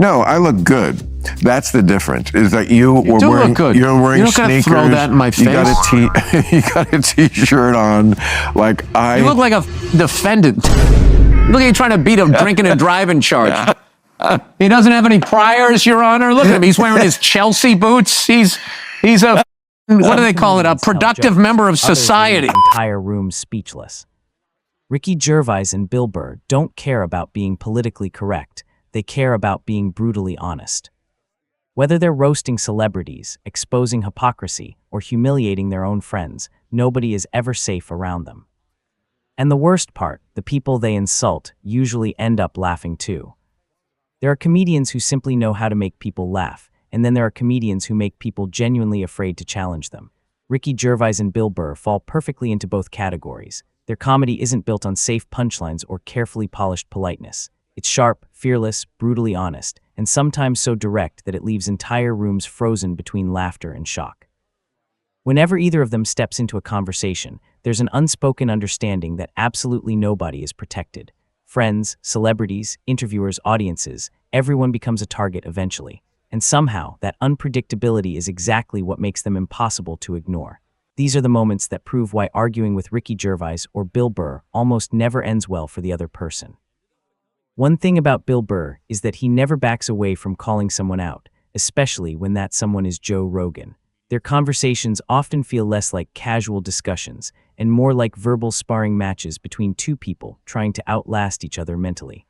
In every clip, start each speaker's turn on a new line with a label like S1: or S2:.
S1: No, I look good. That's the difference. Is that you were
S2: do
S1: wearing
S2: look good.
S1: You're wearing
S2: You're not gonna
S1: sneakers.
S2: throw that in my face.
S1: You got a t-shirt on. Like
S2: You look like a defendant. Look like you're trying to beat a drinking and driving charge. He doesn't have any priors, Your Honor. Look at him. He's wearing his Chelsea boots. He's a what do they call it? A productive member of society.
S3: Entire room speechless. Ricky Gervais and Bill Burr don't care about being politically correct. They care about being brutally honest. Whether they're roasting celebrities, exposing hypocrisy, or humiliating their own friends, nobody is ever safe around them. And the worst part, the people they insult usually end up laughing too. There are comedians who simply know how to make people laugh, and then there are comedians who make people genuinely afraid to challenge them. Ricky Gervais and Bill Burr fall perfectly into both categories. Their comedy isn't built on safe punchlines or carefully polished politeness. It's sharp, fearless, brutally honest, and sometimes so direct that it leaves entire rooms frozen between laughter and shock. Whenever either of them steps into a conversation, there's an unspoken understanding that absolutely nobody is protected. Friends, celebrities, interviewers, audiences, everyone becomes a target eventually. And somehow, that unpredictability is exactly what makes them impossible to ignore. These are the moments that prove why arguing with Ricky Gervais or Bill Burr almost never ends well for the other person. One thing about Bill Burr is that he never backs away from calling someone out, especially when that someone is Joe Rogan. Their conversations often feel less like casual discussions and more like verbal sparring matches between two people trying to outlast each other mentally.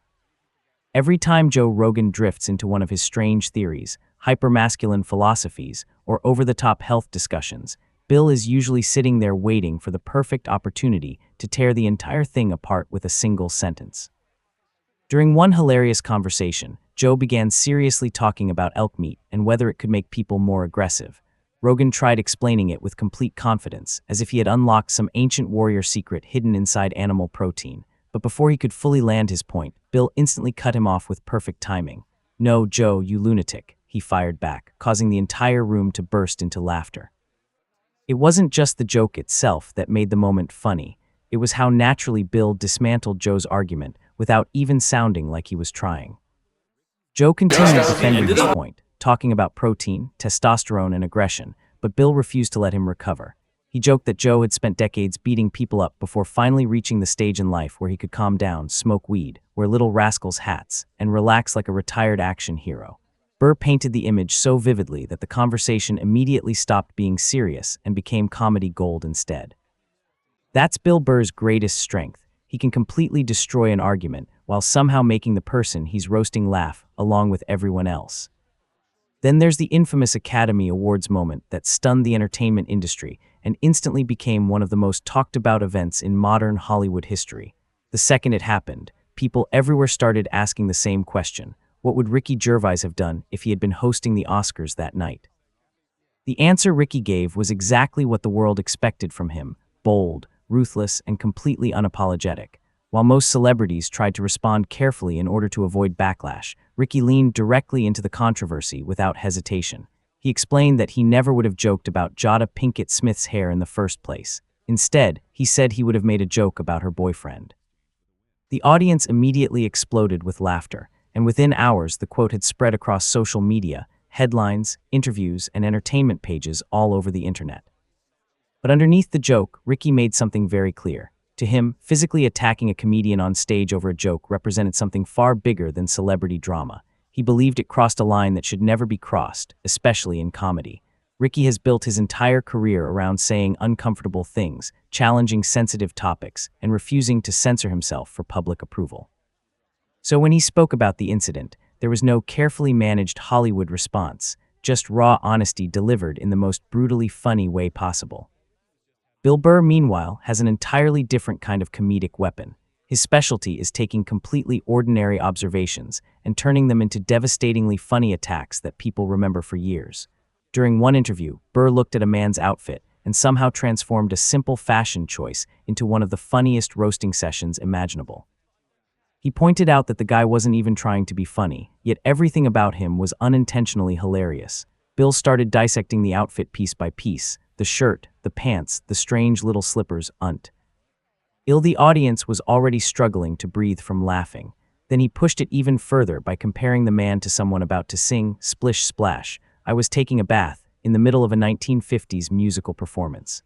S3: Every time Joe Rogan drifts into one of his strange theories, hypermasculine philosophies, or over-the-top health discussions, Bill is usually sitting there waiting for the perfect opportunity to tear the entire thing apart with a single sentence. During one hilarious conversation, Joe began seriously talking about elk meat and whether it could make people more aggressive. Rogan tried explaining it with complete confidence, as if he had unlocked some ancient warrior secret hidden inside animal protein. But before he could fully land his point, Bill instantly cut him off with perfect timing. "No, Joe, you lunatic," he fired back, causing the entire room to burst into laughter. It wasn't just the joke itself that made the moment funny. It was how naturally Bill dismantled Joe's argument without even sounding like he was trying. Joe continued defending his point, talking about protein, testosterone, and aggression, but Bill refused to let him recover. He joked that Joe had spent decades beating people up before finally reaching the stage in life where he could calm down, smoke weed, wear little rascals' hats, and relax like a retired action hero. Burr painted the image so vividly that the conversation immediately stopped being serious and became comedy gold instead. That's Bill Burr's greatest strength. He can completely destroy an argument while somehow making the person he's roasting laugh along with everyone else. Then there's the infamous Academy Awards moment that stunned the entertainment industry and instantly became one of the most talked about events in modern Hollywood history. The second it happened, people everywhere started asking the same question: what would Ricky Gervais have done if he had been hosting the Oscars that night? The answer Ricky gave was exactly what the world expected from him: bold, ruthless, and completely unapologetic. While most celebrities tried to respond carefully in order to avoid backlash, Ricky leaned directly into the controversy without hesitation. He explained that he never would have joked about Jada Pinkett Smith's hair in the first place. Instead, he said he would have made a joke about her boyfriend. The audience immediately exploded with laughter, and within hours the quote had spread across social media, headlines, interviews, and entertainment pages all over the internet. But underneath the joke, Ricky made something very clear. To him, physically attacking a comedian on stage over a joke represented something far bigger than celebrity drama. He believed it crossed a line that should never be crossed, especially in comedy. Ricky has built his entire career around saying uncomfortable things, challenging sensitive topics, and refusing to censor himself for public approval. So when he spoke about the incident, there was no carefully managed Hollywood response, just raw honesty delivered in the most brutally funny way possible. Bill Burr, meanwhile, has an entirely different kind of comedic weapon. His specialty is taking completely ordinary observations and turning them into devastatingly funny attacks that people remember for years. During one interview, Burr looked at a man's outfit and somehow transformed a simple fashion choice into one of the funniest roasting sessions imaginable. He pointed out that the guy wasn't even trying to be funny, yet everything about him was unintentionally hilarious. Bill started dissecting the outfit piece by piece: the shirt, the pants, the strange little slippers, The audience was already struggling to breathe from laughing. Then he pushed it even further by comparing the man to someone about to sing Splish Splash, I Was Taking a Bath, in the middle of a 1950s musical performance.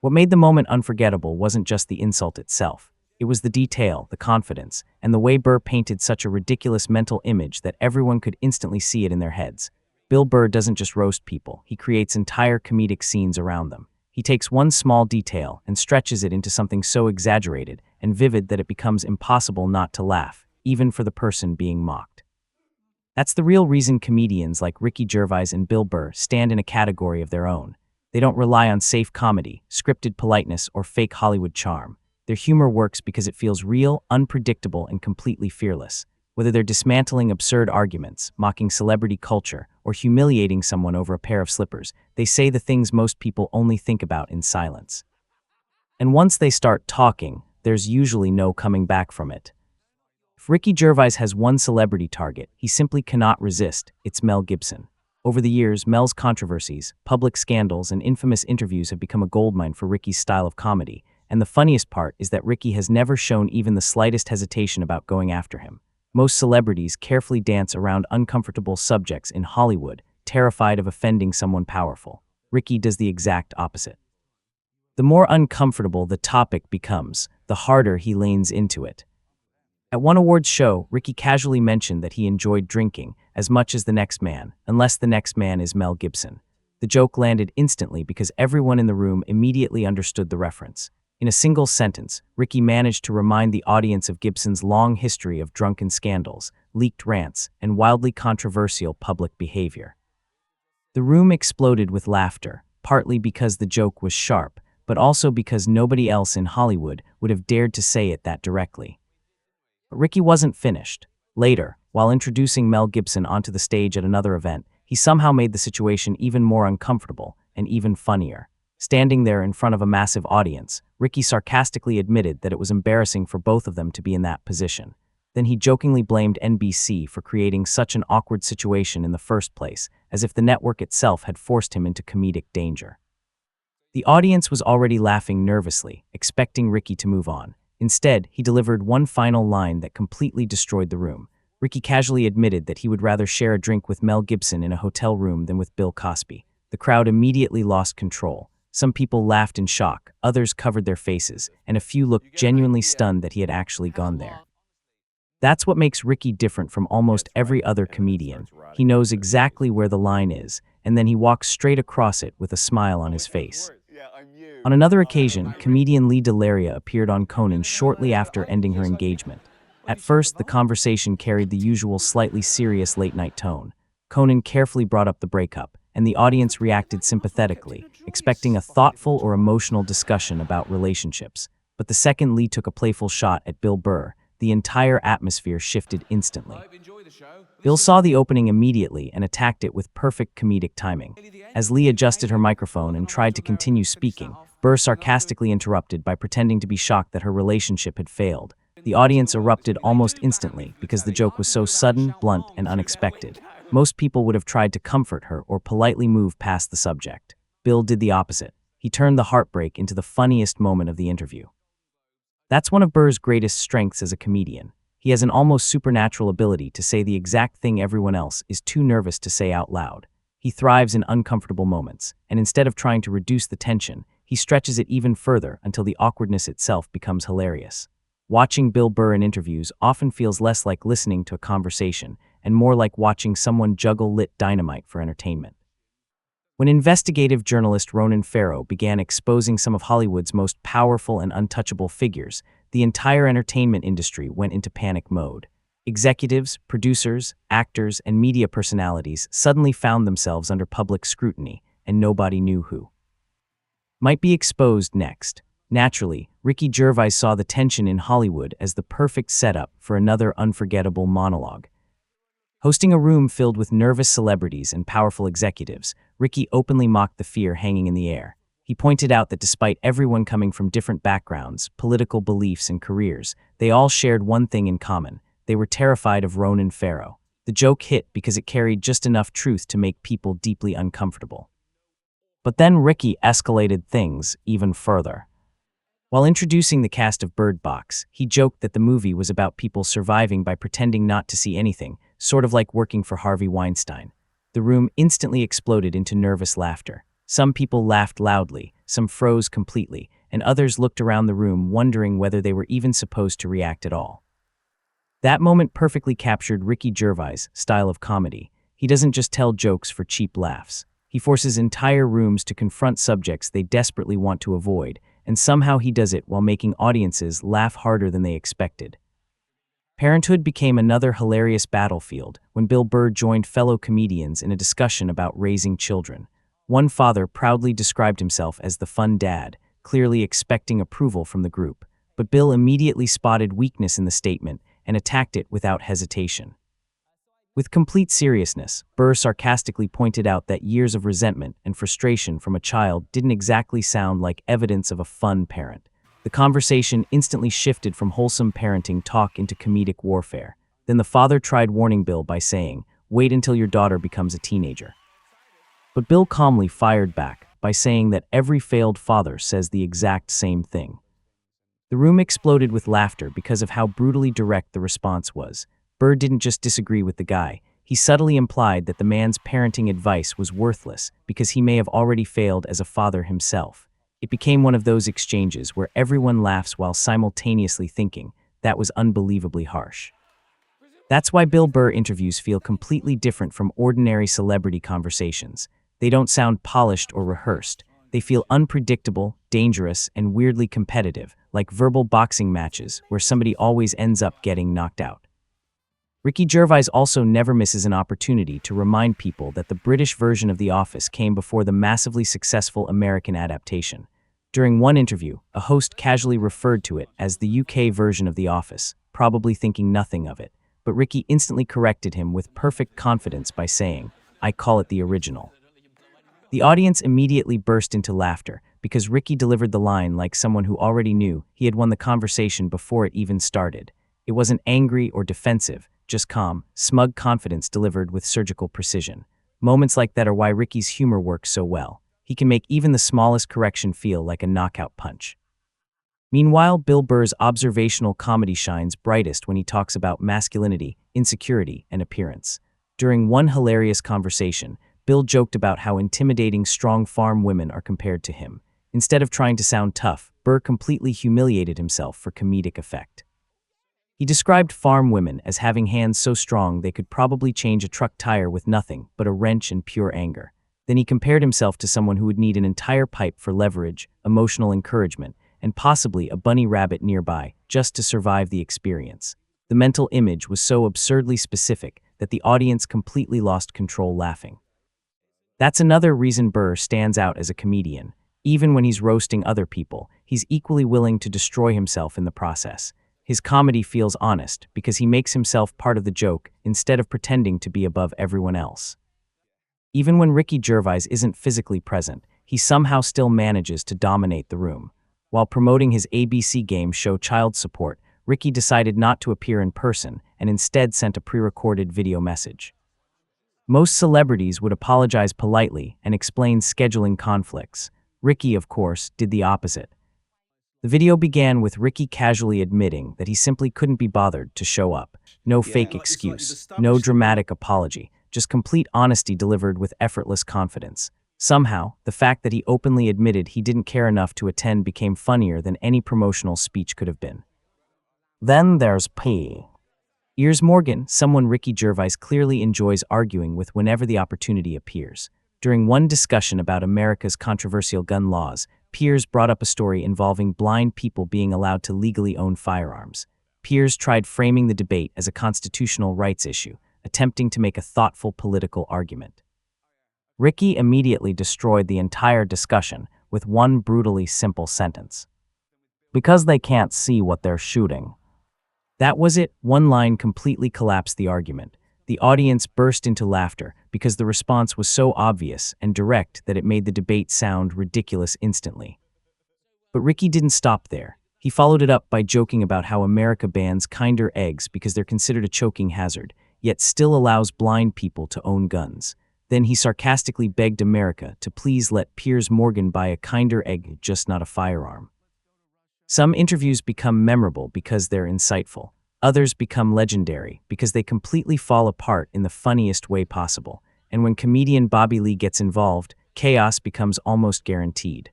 S3: What made the moment unforgettable wasn't just the insult itself. It was the detail, the confidence, and the way Burr painted such a ridiculous mental image that everyone could instantly see it in their heads. Bill Burr doesn't just roast people, he creates entire comedic scenes around them. He takes one small detail and stretches it into something so exaggerated and vivid that it becomes impossible not to laugh, even for the person being mocked. That's the real reason comedians like Ricky Gervais and Bill Burr stand in a category of their own. They don't rely on safe comedy, scripted politeness, or fake Hollywood charm. Their humor works because it feels real, unpredictable, and completely fearless. Whether they're dismantling absurd arguments, mocking celebrity culture, or humiliating someone over a pair of slippers, they say the things most people only think about in silence. And once they start talking, there's usually no coming back from it. If Ricky Gervais has one celebrity target, he simply cannot resist. It's Mel Gibson. Over the years, Mel's controversies, public scandals, and infamous interviews have become a goldmine for Ricky's style of comedy, and the funniest part is that Ricky has never shown even the slightest hesitation about going after him. Most celebrities carefully dance around uncomfortable subjects in Hollywood, terrified of offending someone powerful. Ricky does the exact opposite. The more uncomfortable the topic becomes, the harder he leans into it. At one awards show, Ricky casually mentioned that he enjoyed drinking as much as the next man, unless the next man is Mel Gibson. The joke landed instantly because everyone in the room immediately understood the reference. In a single sentence, Ricky managed to remind the audience of Gibson's long history of drunken scandals, leaked rants, and wildly controversial public behavior. The room exploded with laughter, partly because the joke was sharp, but also because nobody else in Hollywood would have dared to say it that directly. But Ricky wasn't finished. Later, while introducing Mel Gibson onto the stage at another event, he somehow made the situation even more uncomfortable and even funnier. Standing there in front of a massive audience, Ricky sarcastically admitted that it was embarrassing for both of them to be in that position. Then he jokingly blamed NBC for creating such an awkward situation in the first place, as if the network itself had forced him into comedic danger. The audience was already laughing nervously, expecting Ricky to move on. Instead, he delivered one final line that completely destroyed the room. Ricky casually admitted that he would rather share a drink with Mel Gibson in a hotel room than with Bill Cosby. The crowd immediately lost control. Some people laughed in shock, others covered their faces, and a few looked genuinely stunned that he had actually gone there. That's what makes Ricky different from almost every other comedian. He knows exactly where the line is, and then he walks straight across it with a smile on his face. On another occasion, comedian Lee Delaria appeared on Conan shortly after ending her engagement. At first, the conversation carried the usual slightly serious late-night tone. Conan carefully brought up the breakup, and the audience reacted sympathetically, expecting a thoughtful or emotional discussion about relationships. But the second Lee took a playful shot at Bill Burr, the entire atmosphere shifted instantly. Bill saw the opening immediately and attacked it with perfect comedic timing. As Lee adjusted her microphone and tried to continue speaking, Burr sarcastically interrupted by pretending to be shocked that her relationship had failed. The audience erupted almost instantly because the joke was so sudden, blunt, and unexpected. Most people would have tried to comfort her or politely move past the subject. Bill did the opposite. He turned the heartbreak into the funniest moment of the interview. That's one of Burr's greatest strengths as a comedian. He has an almost supernatural ability to say the exact thing everyone else is too nervous to say out loud. He thrives in uncomfortable moments, and instead of trying to reduce the tension, he stretches it even further until the awkwardness itself becomes hilarious. Watching Bill Burr in interviews often feels less like listening to a conversation and more like watching someone juggle lit dynamite for entertainment. When investigative journalist Ronan Farrow began exposing some of Hollywood's most powerful and untouchable figures, the entire entertainment industry went into panic mode. Executives, producers, actors, and media personalities suddenly found themselves under public scrutiny, and nobody knew who might be exposed next. Naturally, Ricky Gervais saw the tension in Hollywood as the perfect setup for another unforgettable monologue. Hosting a room filled with nervous celebrities and powerful executives, Ricky openly mocked the fear hanging in the air. He pointed out that despite everyone coming from different backgrounds, political beliefs, and careers, they all shared one thing in common. They were terrified of Ronan Farrow. The joke hit because it carried just enough truth to make people deeply uncomfortable. But then Ricky escalated things even further. While introducing the cast of Bird Box, he joked that the movie was about people surviving by pretending not to see anything, sort of like working for Harvey Weinstein. The room instantly exploded into nervous laughter. Some people laughed loudly, some froze completely, and others looked around the room wondering whether they were even supposed to react at all. That moment perfectly captured Ricky Gervais' style of comedy. He doesn't just tell jokes for cheap laughs. He forces entire rooms to confront subjects they desperately want to avoid, and somehow he does it while making audiences laugh harder than they expected. Parenthood became another hilarious battlefield when Bill Burr joined fellow comedians in a discussion about raising children. One father proudly described himself as the fun dad, clearly expecting approval from the group, but Bill immediately spotted weakness in the statement and attacked it without hesitation. With complete seriousness, Burr sarcastically pointed out that years of resentment and frustration from a child didn't exactly sound like evidence of a fun parent. The conversation instantly shifted from wholesome parenting talk into comedic warfare. Then the father tried warning Bill by saying, "Wait until your daughter becomes a teenager." But Bill calmly fired back by saying that every failed father says the exact same thing. The room exploded with laughter because of how brutally direct the response was. Burr didn't just disagree with the guy. He subtly implied that the man's parenting advice was worthless because he may have already failed as a father himself. It became one of those exchanges where everyone laughs while simultaneously thinking, that was unbelievably harsh. That's why Bill Burr interviews feel completely different from ordinary celebrity conversations. They don't sound polished or rehearsed. They feel unpredictable, dangerous, and weirdly competitive, like verbal boxing matches where somebody always ends up getting knocked out. Ricky Gervais also never misses an opportunity to remind people that the British version of The Office came before the massively successful American adaptation. During one interview, a host casually referred to it as the UK version of The Office, probably thinking nothing of it, but Ricky instantly corrected him with perfect confidence by saying, "I call it the original." The audience immediately burst into laughter because Ricky delivered the line like someone who already knew he had won the conversation before it even started. It wasn't angry or defensive, just calm, smug confidence delivered with surgical precision. Moments like that are why Ricky's humor works so well. He can make even the smallest correction feel like a knockout punch. Meanwhile, Bill Burr's observational comedy shines brightest when he talks about masculinity, insecurity, and appearance. During one hilarious conversation, Bill joked about how intimidating strong farm women are compared to him. Instead of trying to sound tough, Burr completely humiliated himself for comedic effect. He described farm women as having hands so strong they could probably change a truck tire with nothing but a wrench and pure anger. Then he compared himself to someone who would need an entire pipe for leverage, emotional encouragement, and possibly a bunny rabbit nearby just to survive the experience. The mental image was so absurdly specific that the audience completely lost control laughing. That's another reason Burr stands out as a comedian. Even when he's roasting other people, he's equally willing to destroy himself in the process. His comedy feels honest because he makes himself part of the joke instead of pretending to be above everyone else. Even when Ricky Gervais isn't physically present, he somehow still manages to dominate the room. While promoting his ABC game show Child Support, Ricky decided not to appear in person and instead sent a pre-recorded video message. Most celebrities would apologize politely and explain scheduling conflicts. Ricky, of course, did the opposite. The video began with Ricky casually admitting that he simply couldn't be bothered to show up. No fake excuse, no dramatic apology, just complete honesty delivered with effortless confidence. Somehow, the fact that he openly admitted he didn't care enough to attend became funnier than any promotional speech could have been. Then there's Piers Morgan, someone Ricky Gervais clearly enjoys arguing with whenever the opportunity appears. During one discussion about America's controversial gun laws, Piers brought up a story involving blind people being allowed to legally own firearms. Piers tried framing the debate as a constitutional rights issue, attempting to make a thoughtful political argument. Ricky immediately destroyed the entire discussion with one brutally simple sentence. "Because they can't see what they're shooting." That was it. One line completely collapsed the argument. The audience burst into laughter because the response was so obvious and direct that it made the debate sound ridiculous instantly. But Ricky didn't stop there. He followed it up by joking about how America bans kinder eggs because they're considered a choking hazard, yet still allows blind people to own guns. Then he sarcastically begged America to please let Piers Morgan buy a kinder egg, just not a firearm. Some interviews become memorable because they're insightful. Others become legendary because they completely fall apart in the funniest way possible. And when comedian Bobby Lee gets involved, chaos becomes almost guaranteed.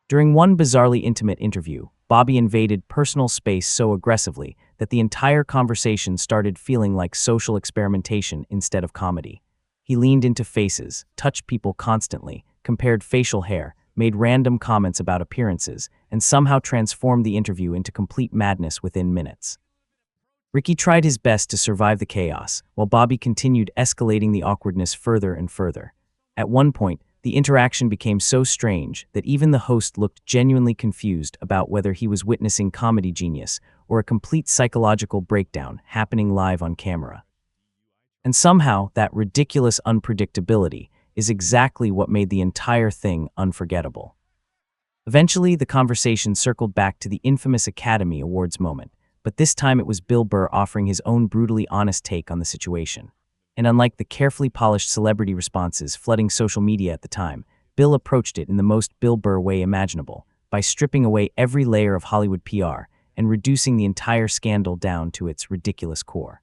S3: During one bizarrely intimate interview, Bobby invaded personal space so aggressively that the entire conversation started feeling like social experimentation instead of comedy. He leaned into faces, touched people constantly, compared facial hair, made random comments about appearances, and somehow transformed the interview into complete madness within minutes. Ricky tried his best to survive the chaos, while Bobby continued escalating the awkwardness further and further. At one point, the interaction became so strange that even the host looked genuinely confused about whether he was witnessing comedy genius or a complete psychological breakdown happening live on camera. And somehow, that ridiculous unpredictability is exactly what made the entire thing unforgettable. Eventually, the conversation circled back to the infamous Academy Awards moment, but this time it was Bill Burr offering his own brutally honest take on the situation. And unlike the carefully polished celebrity responses flooding social media at the time, Bill approached it in the most Bill Burr way imaginable, by stripping away every layer of Hollywood PR and reducing the entire scandal down to its ridiculous core.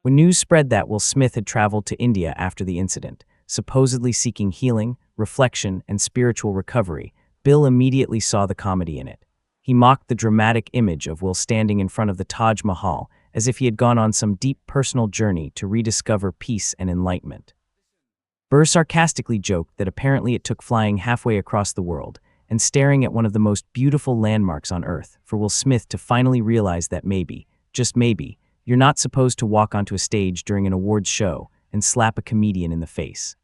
S3: When news spread that Will Smith had traveled to India after the incident, supposedly seeking healing, reflection, and spiritual recovery, Bill immediately saw the comedy in it. He mocked the dramatic image of Will standing in front of the Taj Mahal as if he had gone on some deep personal journey to rediscover peace and enlightenment. Burr sarcastically joked that apparently it took flying halfway across the world and staring at one of the most beautiful landmarks on Earth for Will Smith to finally realize that maybe, just maybe, you're not supposed to walk onto a stage during an awards show and slap a comedian in the face.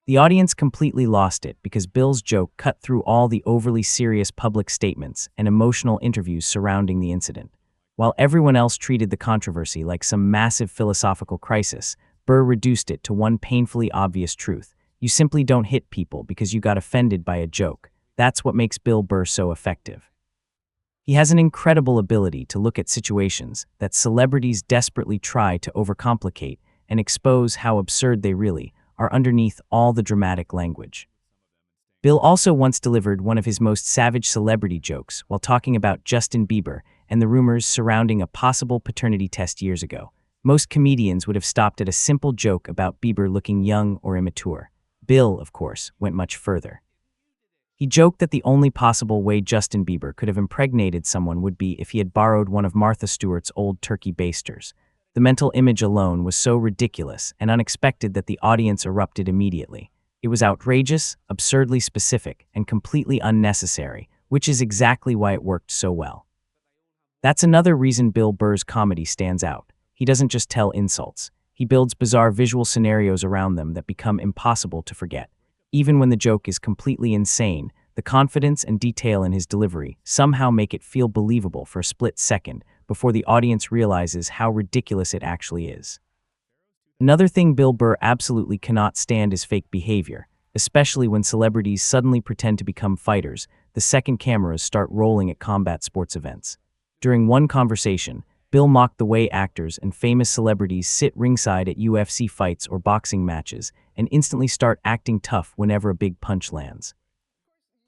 S3: The audience completely lost it because Bill's joke cut through all the overly serious public statements and emotional interviews surrounding the incident. While everyone else treated the controversy like some massive philosophical crisis, Burr reduced it to one painfully obvious truth. You simply don't hit people because you got offended by a joke. That's what makes Bill Burr so effective. He has an incredible ability to look at situations that celebrities desperately try to overcomplicate and expose how absurd they really are underneath all the dramatic language. Bill also once delivered one of his most savage celebrity jokes while talking about Justin Bieber and the rumors surrounding a possible paternity test years ago. Most comedians would have stopped at a simple joke about Bieber looking young or immature. Bill, of course, went much further. He joked that the only possible way Justin Bieber could have impregnated someone would be if he had borrowed one of Martha Stewart's old turkey basters. The mental image alone was so ridiculous and unexpected that the audience erupted immediately. It was outrageous, absurdly specific, and completely unnecessary, which is exactly why it worked so well. That's another reason Bill Burr's comedy stands out. He doesn't just tell insults. He builds bizarre visual scenarios around them that become impossible to forget. Even when the joke is completely insane, the confidence and detail in his delivery somehow make it feel believable for a split second before the audience realizes how ridiculous it actually is. Another thing Bill Burr absolutely cannot stand is fake behavior, especially when celebrities suddenly pretend to become fighters the second cameras start rolling at combat sports events. During one conversation, Bill mocked the way actors and famous celebrities sit ringside at UFC fights or boxing matches and instantly start acting tough whenever a big punch lands.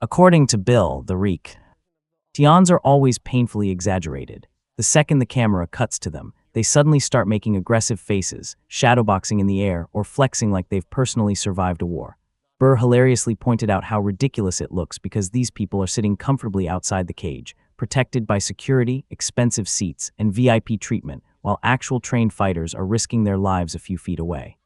S3: According to Bill, the reactions are always painfully exaggerated. The second the camera cuts to them, they suddenly start making aggressive faces, shadowboxing in the air, or flexing like they've personally survived a war. Burr hilariously pointed out how ridiculous it looks because these people are sitting comfortably outside the cage, protected by security, expensive seats, and VIP treatment, while actual trained fighters are risking their lives a few feet away.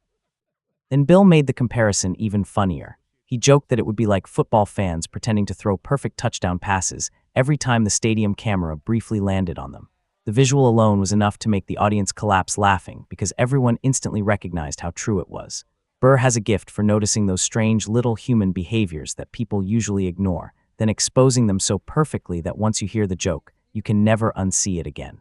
S3: Then Bill made the comparison even funnier. He joked that it would be like football fans pretending to throw perfect touchdown passes every time the stadium camera briefly landed on them. The visual alone was enough to make the audience collapse laughing because everyone instantly recognized how true it was. Burr has a gift for noticing those strange little human behaviors that people usually ignore, then exposing them so perfectly that once you hear the joke, you can never unsee it again.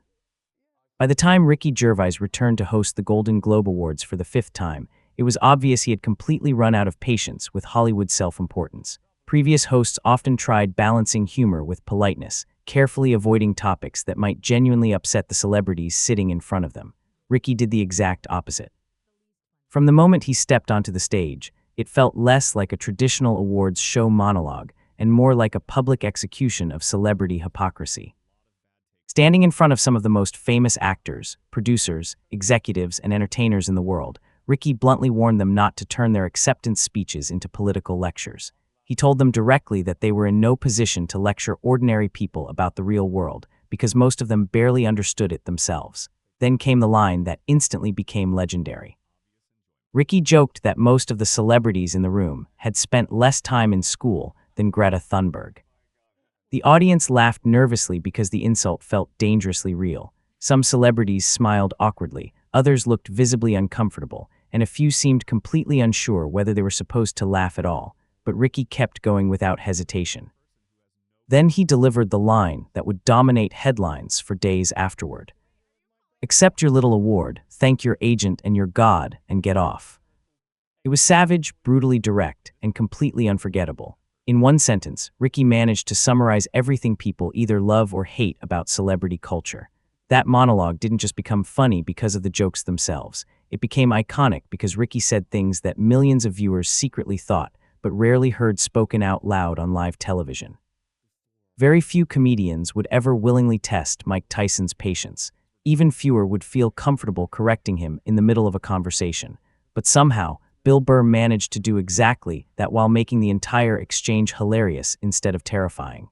S3: By the time Ricky Gervais returned to host the Golden Globe Awards for the 5th time, it was obvious he had completely run out of patience with Hollywood's self-importance. Previous hosts often tried balancing humor with politeness, carefully avoiding topics that might genuinely upset the celebrities sitting in front of them. Ricky did the exact opposite. From the moment he stepped onto the stage, it felt less like a traditional awards show monologue and more like a public execution of celebrity hypocrisy. Standing in front of some of the most famous actors, producers, executives, and entertainers in the world, Ricky bluntly warned them not to turn their acceptance speeches into political lectures. He told them directly that they were in no position to lecture ordinary people about the real world, because most of them barely understood it themselves. Then came the line that instantly became legendary. Ricky joked that most of the celebrities in the room had spent less time in school than Greta Thunberg. The audience laughed nervously because the insult felt dangerously real. Some celebrities smiled awkwardly, others looked visibly uncomfortable, and a few seemed completely unsure whether they were supposed to laugh at all, but Ricky kept going without hesitation. Then he delivered the line that would dominate headlines for days afterward. "Accept your little award, thank your agent and your God, and get off." It was savage, brutally direct, and completely unforgettable. In one sentence, Ricky managed to summarize everything people either love or hate about celebrity culture. That monologue didn't just become funny because of the jokes themselves. It became iconic because Ricky said things that millions of viewers secretly thought, but rarely heard spoken out loud on live television. Very few comedians would ever willingly test Mike Tyson's patience. Even fewer would feel comfortable correcting him in the middle of a conversation. But somehow, Bill Burr managed to do exactly that while making the entire exchange hilarious instead of terrifying.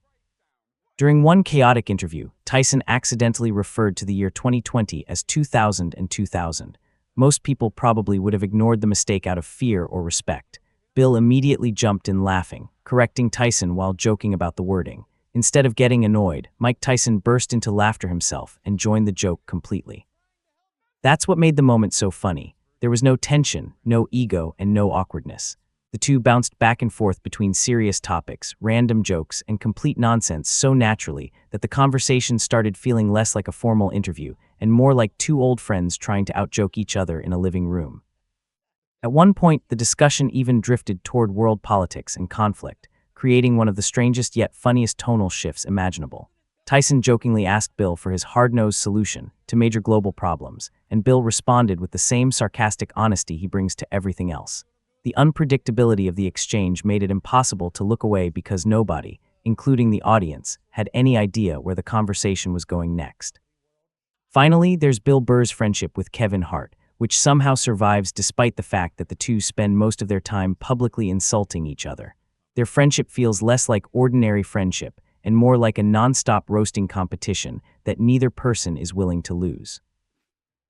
S3: During one chaotic interview, Tyson accidentally referred to the year 2020 as 2000 and 2000. Most people probably would have ignored the mistake out of fear or respect. Bill immediately jumped in laughing, correcting Tyson while joking about the wording. Instead of getting annoyed, Mike Tyson burst into laughter himself and joined the joke completely. That's what made the moment so funny. There was no tension, no ego, and no awkwardness. The two bounced back and forth between serious topics, random jokes, and complete nonsense so naturally that the conversation started feeling less like a formal interview and more like two old friends trying to outjoke each other in a living room. At one point, the discussion even drifted toward world politics and conflict, creating one of the strangest yet funniest tonal shifts imaginable. Tyson jokingly asked Bill for his hard-nosed solution to major global problems, and Bill responded with the same sarcastic honesty he brings to everything else. The unpredictability of the exchange made it impossible to look away because nobody, including the audience, had any idea where the conversation was going next. Finally, there's Bill Burr's friendship with Kevin Hart, which somehow survives despite the fact that the two spend most of their time publicly insulting each other. Their friendship feels less like ordinary friendship and more like a non-stop roasting competition that neither person is willing to lose.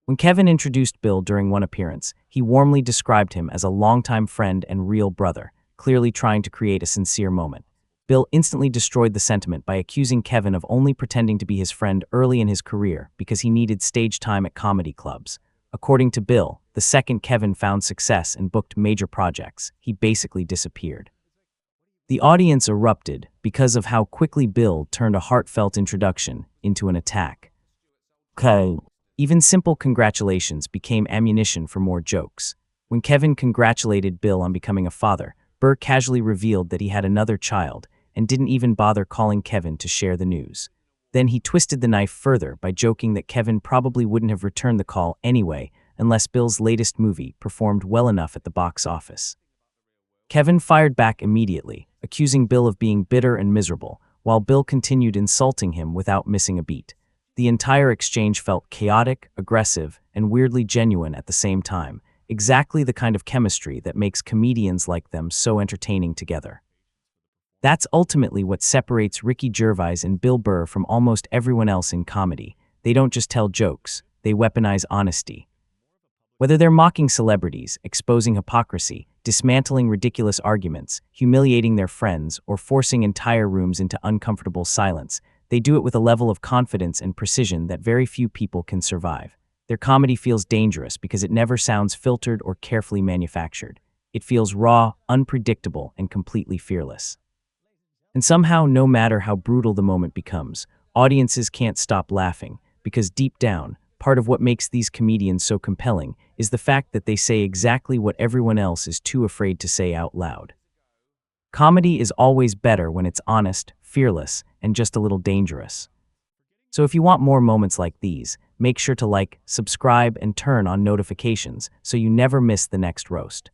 S3: When Kevin introduced Bill during one appearance, he warmly described him as a longtime friend and real brother, clearly trying to create a sincere moment. Bill instantly destroyed the sentiment by accusing Kevin of only pretending to be his friend early in his career because he needed stage time at comedy clubs. According to Bill, the second Kevin found success and booked major projects, he basically disappeared. The audience erupted because of how quickly Bill turned a heartfelt introduction into an attack. Even simple congratulations became ammunition for more jokes. When Kevin congratulated Bill on becoming a father, Burr casually revealed that he had another child and didn't even bother calling Kevin to share the news. Then he twisted the knife further by joking that Kevin probably wouldn't have returned the call anyway unless Bill's latest movie performed well enough at the box office. Kevin fired back immediately, accusing Bill of being bitter and miserable, while Bill continued insulting him without missing a beat. The entire exchange felt chaotic, aggressive, and weirdly genuine at the same time, exactly the kind of chemistry that makes comedians like them so entertaining together. That's ultimately what separates Ricky Gervais and Bill Burr from almost everyone else in comedy. They don't just tell jokes, they weaponize honesty. Whether they're mocking celebrities, exposing hypocrisy, dismantling ridiculous arguments, humiliating their friends, or forcing entire rooms into uncomfortable silence, they do it with a level of confidence and precision that very few people can survive. Their comedy feels dangerous because it never sounds filtered or carefully manufactured. It feels raw, unpredictable, and completely fearless. And somehow, no matter how brutal the moment becomes, audiences can't stop laughing, because deep down, part of what makes these comedians so compelling is the fact that they say exactly what everyone else is too afraid to say out loud. Comedy is always better when it's honest, fearless, and just a little dangerous. So if you want more moments like these, make sure to like, subscribe, and turn on notifications so you never miss the next roast.